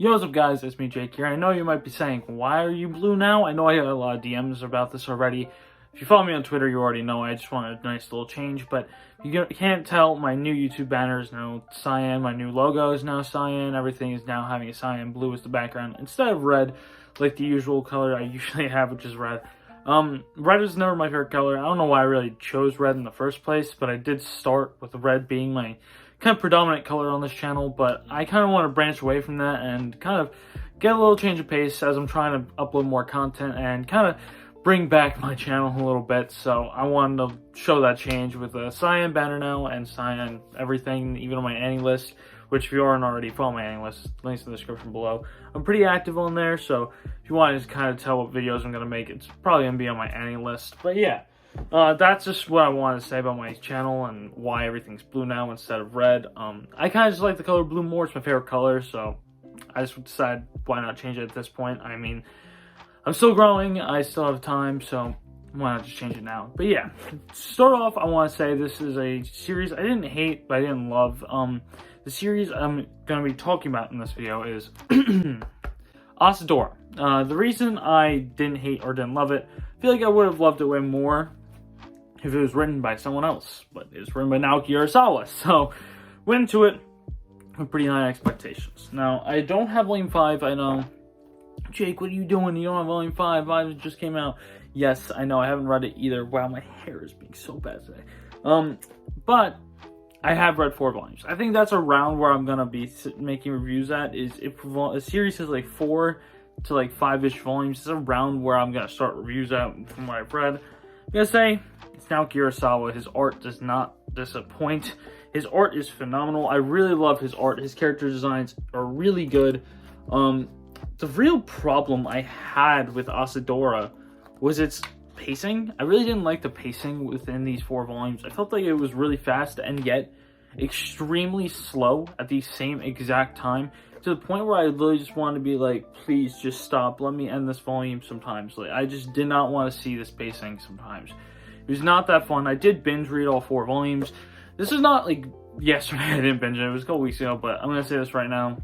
Yo, what's up guys, it's me Jake here. I know you might be saying, why are you blue now? I know I got a lot of DMs about this already. If you follow me on Twitter, you already know I just want a nice little change, but you can't tell, my new YouTube banner is now cyan, my new logo is now cyan, everything is now having a cyan blue as the background instead of red, like the usual color I usually have, which is red. Red is never my favorite color. I don't know why I really chose red in the first place, but I did start with red being my kind of predominant color on this channel, but I kind of want to branch away from that and kind of get a little change of pace as I'm trying to upload more content and kind of bring back my channel a little bit. So I wanted to show that change with a cyan banner now and cyan everything, even on my Annie list, which if you aren't already, follow my Annie list, links in the description below. I'm pretty active on there, so if you want to just kind of tell what videos I'm going to make, it's probably going to be on my Annie list. But yeah, that's just what I wanted to say about my channel and why everything's blue now instead of red. I kind of just like the color blue more. It's my favorite color, so I just decided why not change it at this point. I mean, I'm still growing, I still have time, so why not just change it now? But yeah, to start off, I want to say this is a series I didn't hate, but I didn't love. The series I'm going to be talking about in this video is Asadora. The reason I didn't hate or didn't love it, I feel like I would have loved it way more if it was written by someone else, but it was written by Naoki Urasawa, so went into it with pretty high expectations. Now, I don't have Volume 5, I know. Jake, what are you doing? You don't have Volume 5, 5 just came out. Yes, I know, I haven't read it either. Wow, my hair is being so bad today. But I have read 4 volumes. I think that's around where I'm gonna be making reviews at, is if a series has like 4 to like 5-ish volumes, it's around where I'm gonna start reviews at from what I've read. I'm gonna say, it's Naoki Urasawa. His art does not disappoint. His art is phenomenal. I really love his art. His character designs are really good. The real problem I had with Asadora was its pacing. I really didn't like the pacing within these 4 volumes. I felt like it was really fast and yet extremely slow at the same exact time, to the point where I literally just wanted to be like, please just stop, let me end this volume sometimes. Like, I just did not want to see this pacing sometimes. It was not that fun. I did binge read all 4 volumes. This is not like yesterday I didn't binge it. It was a couple weeks ago, but I'm going to say this right now.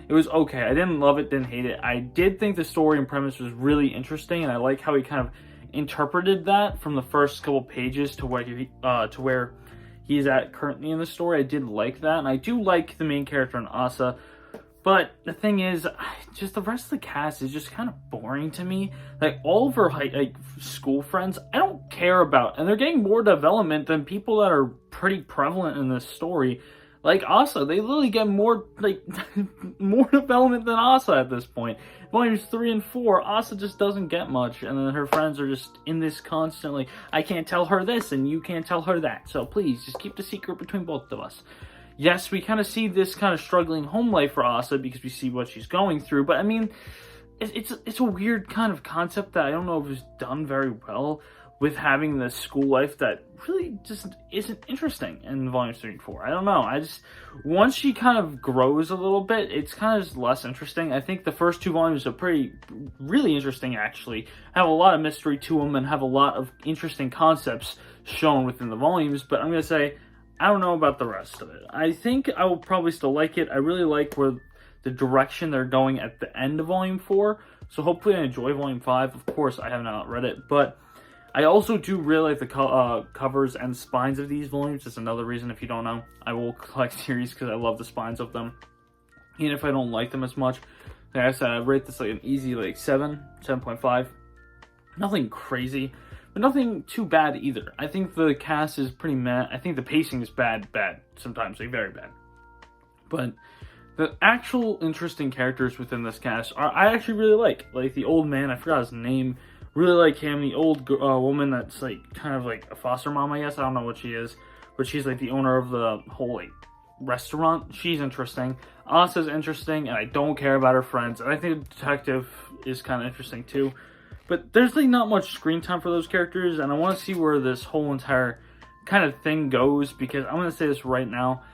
It was okay. I didn't love it, didn't hate it. I did think the story and premise was really interesting, and I like how he kind of interpreted that from the first couple pages to where he's at currently in the story. I did like that, and I do like the main character in Asa. But the thing is, just the rest of the cast is just kind of boring to me. Like, all of her like school friends, I don't care about, and they're getting more development than people that are pretty prevalent in this story. Like Asa, they literally get more, like, more development than Asa at this point. Volumes 3 and 4, Asa just doesn't get much, and then her friends are just in this constantly, I can't tell her this, and you can't tell her that, so please, just keep the secret between both of us. Yes, we kind of see this kind of struggling home life for Asa because we see what she's going through, but I mean, it's a weird kind of concept that I don't know if it's done very well with having the school life that really just isn't interesting in volumes 3 and 4. I don't know. Once she kind of grows a little bit, it's kind of just less interesting. I think the first 2 volumes are really interesting, actually. Have a lot of mystery to them and have a lot of interesting concepts shown within the volumes, but I'm going to say, I don't know about the rest of it. I think I will probably still like it. I really like where the direction they're going at the end of Volume 4, so hopefully I enjoy Volume 5. Of course, I have not read it, but I also do really like the covers and spines of these volumes. That's another reason, if you don't know, I will collect series because I love the spines of them. Even if I don't like them as much. Like I said, I rate this like an easy like 7.5. Nothing crazy, but nothing too bad either. I think the cast is pretty meh. I think the pacing is bad sometimes, like very bad. But the actual interesting characters within this cast I actually really like. Like the old man, I forgot his name. Really like him. The old woman that's like kind of like a foster mom, I guess. I don't know what she is, but she's like the owner of the whole like restaurant. She's interesting. Asa's interesting, and I don't care about her friends. And I think the detective is kind of interesting too. But there's like not much screen time for those characters, and I want to see where this whole entire kind of thing goes, because I'm going to say this right now.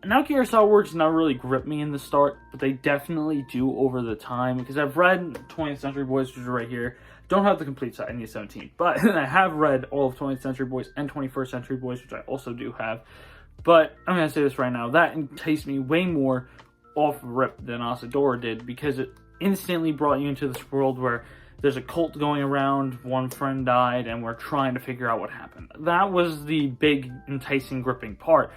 Naoki Urasawa works not really grip me in the start, but they definitely do over the time, because I've read 20th Century Boys, which is right here. Don't have the complete set, I need 17, but I have read all of 20th Century Boys and 21st Century Boys, which I also do have. But I'm going to say this right now, that enticed me way more off rip than Asadora did, because it instantly brought you into this world where there's a cult going around, one friend died, and we're trying to figure out what happened. That was the big, enticing, gripping part.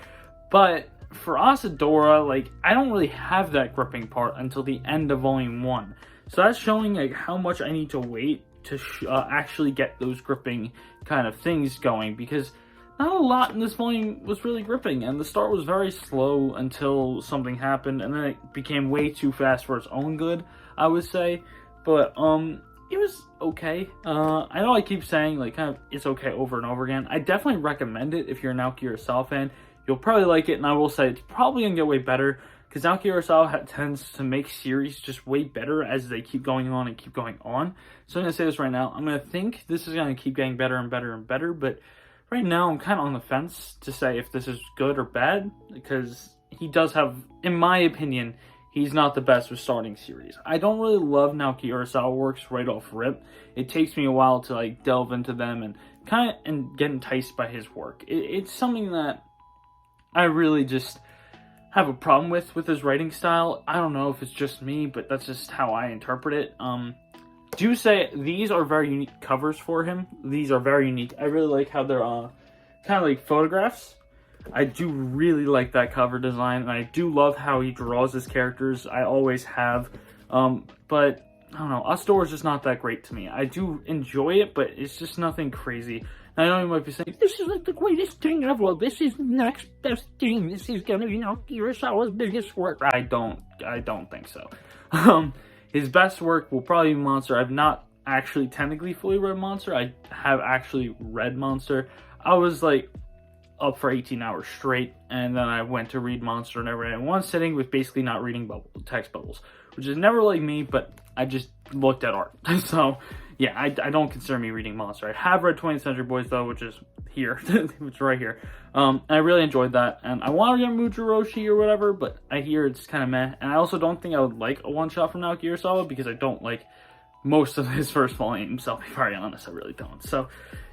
But for Asadora, like, I don't really have that gripping part until the end of Volume 1. So that's showing, like, how much I need to wait to actually get those gripping kind of things going, because not a lot in this volume was really gripping, and the start was very slow until something happened, and then it became way too fast for its own good, I would say. But, it was okay. I know I keep saying, like, kind of, it's okay over and over again. I definitely recommend it if you're a Naoki Urasawa fan. You'll probably like it, and I will say it's probably going to get way better, because Naoki Urasawa tends to make series just way better as they keep going on and keep going on. So I'm going to say this right now. I'm going to think this is going to keep getting better and better and better, but right now I'm kind of on the fence to say if this is good or bad, because he does have, in my opinion, he's not the best with starting series. I don't really love Naoki Urasawa works right off rip. It takes me a while to, like, delve into them and kind of and get enticed by his work. It's something that I really just have a problem with his writing style. I don't know if it's just me, but that's just how I interpret it. Do say these are very unique covers for him. These are very unique. I really like how they're kind of like photographs. I do really like that cover design, and I do love how he draws his characters. I always have. But I don't know, Asadora is just not that great to me. I do enjoy it, but it's just nothing crazy. I know you might be saying, this is like the greatest thing ever. This is the next best thing. This is gonna be Naoki Urasawa's biggest work. I don't think so. His best work will probably be Monster. I've not actually technically fully read Monster. I have actually read Monster. I was like up for 18 hours straight, and then I went to read Monster and I read it in one sitting with basically not reading text bubbles, which is never like me, but I just looked at art. So yeah, I don't consider me reading Monster. I have read 20th Century Boys though, which is here, which is right here. I really enjoyed that, and I want to get Mujiroshi or whatever, but I hear it's kind of meh, and I also don't think I would like a one-shot from Naoki Urasawa, because I don't like most of his first volumes, I'll be very honest, I really don't. So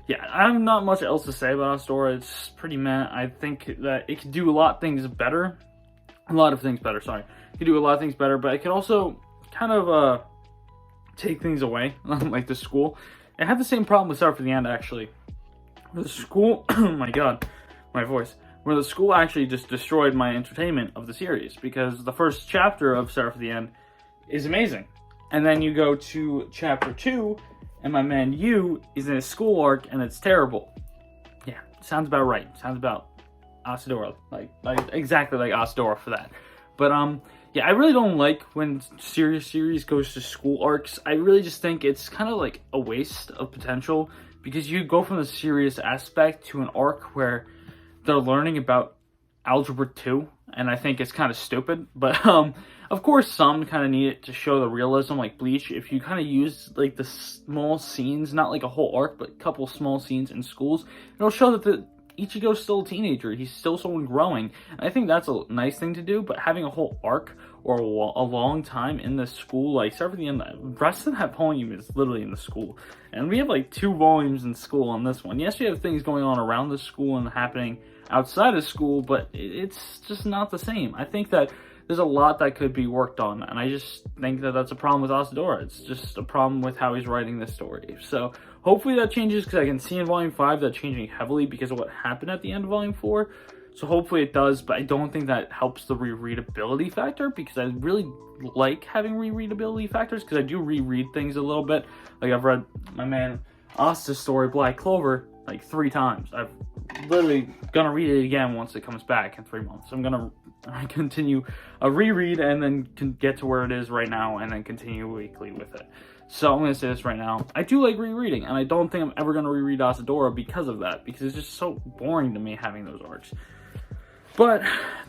yeah, I have not much else to say about Asadora. It's pretty meh. I think that it could do a lot of things better. It could do a lot of things better, but it could also kind of take things away, like the school. It had the same problem with Start for the End, actually. Where the school, oh my god, my voice. Where the school actually just destroyed my entertainment of the series, because the first chapter of Start for the End is amazing. And then you go to chapter 2, and my man Yu is in a school arc, and it's terrible. Yeah, sounds about right. Sounds about Asadora, like exactly like Asadora for that. But yeah, I really don't like when series goes to school arcs. I really just think it's kind of like a waste of potential, because you go from the serious aspect to an arc where they're learning about Algebra 2, and I think it's kind of stupid. But of course some kind of need it to show the realism, like Bleach. If you kind of use like the small scenes, not like a whole arc, but a couple small scenes in schools, it'll show that Ichigo's still a teenager. He's still someone growing. And I think that's a nice thing to do, but having a whole arc or a long time in the school, like Start for the End, the rest of that volume is literally in the school. And we have like 2 volumes in school on this one. Yes, we have things going on around the school and happening outside of school, but it's just not the same. I think that there's a lot that could be worked on, and I just think that that's a problem with Asadora. It's just a problem with how he's writing this story. So hopefully that changes, because I can see in Volume 5 that changing heavily because of what happened at the end of Volume 4. So hopefully it does, but I don't think that helps the rereadability factor, because I really like having rereadability factors, because I do reread things a little bit. Like I've read my man Asta's story, Black Clover, like 3 times. I've literally gonna read it again once it comes back in 3 months. I'm gonna continue a reread and then can get to where it is right now, and then continue weekly with it. So I'm gonna say this right now, I do like rereading, and I don't think I'm ever gonna reread Asadora because of that, because it's just so boring to me having those arcs. But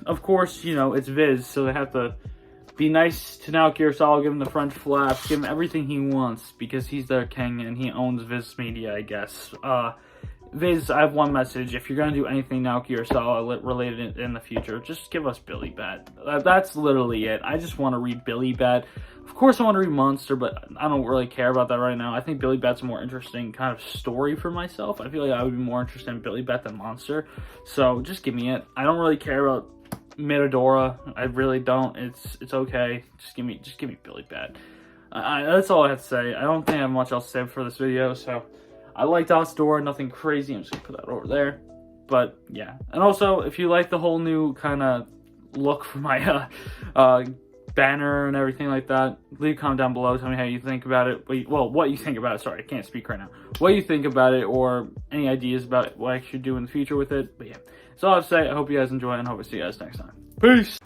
of course, you know, it's Viz, so they have to be nice to Naoki Urasawa, give him the French flaps, give him everything he wants, because he's their king and he owns Viz Media, I guess. Viz, I have one message. If you're going to do anything Naoki Urasawa related in the future, just give us Billy Bat. That's literally it. I just want to read Billy Bat. Of course I want to read Monster, but I don't really care about that right now. I think Billy Bat's a more interesting kind of story for myself. I feel like I would be more interested in Billy Bat than Monster. So just give me it. I don't really care about Asadora. I really don't. It's okay. Just give me Billy Bat. That's all I have to say. I don't think I have much else to say for this video. So I liked Asadora. Nothing crazy. I'm just gonna put that over there. But yeah, and also if you like the whole new kind of look for my banner and everything like that, leave a comment down below. Tell me how you think about it. Well, what you think about it. Sorry, I can't speak right now. What you think about it, or any ideas about what I should do in the future with it. But yeah, that's all I have to say. I hope you guys enjoy, and hope to see you guys next time. Peace.